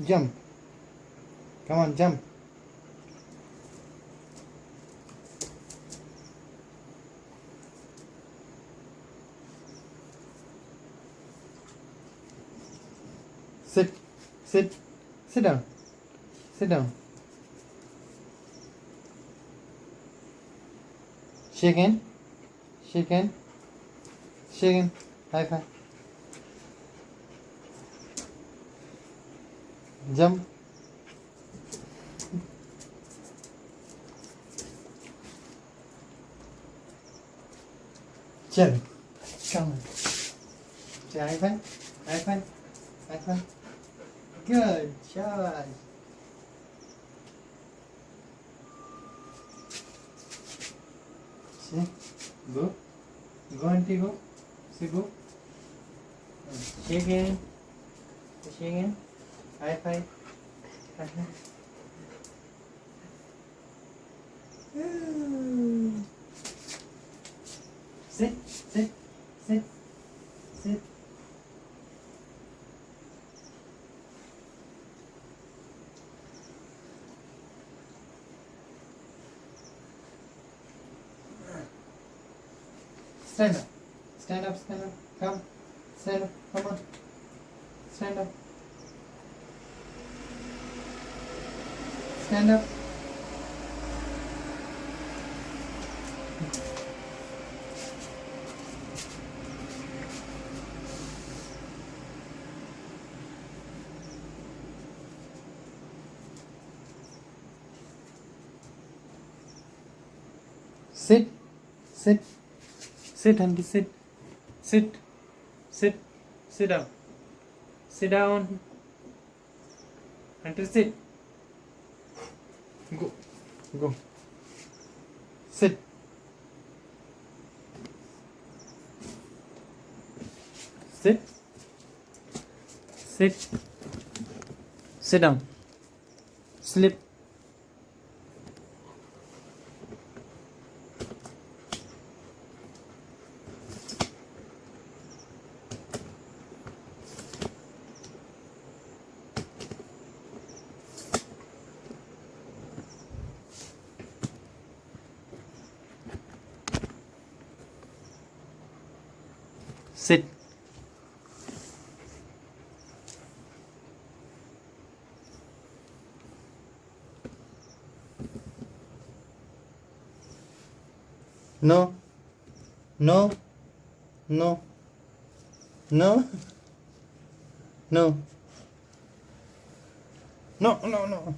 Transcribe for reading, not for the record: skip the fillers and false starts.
Jump. Come on, jump. Sit. Sit. Sit down. Sit down. Shake hand. Shake hand. Shake hand. High five. Jump. Jump. Come on. Say high five. High five. High five. Good job. See? Go. Go, auntie, go. See, go. Shake hand. Shake hand. High five. High five. Sit. Sit. Sit. Sit. Stand up. Stand up, stand up. Come. Stand up. Come on. Stand up. Stand up. Sit. Sit. Sit, Andy, sit. Sit. Sit. Sit down. Sit down. Hunter, sit. Go. Go. Sit. Sit. Sit. Sit down. Sleep. Sit. No. No. No. No. No. No, no, no.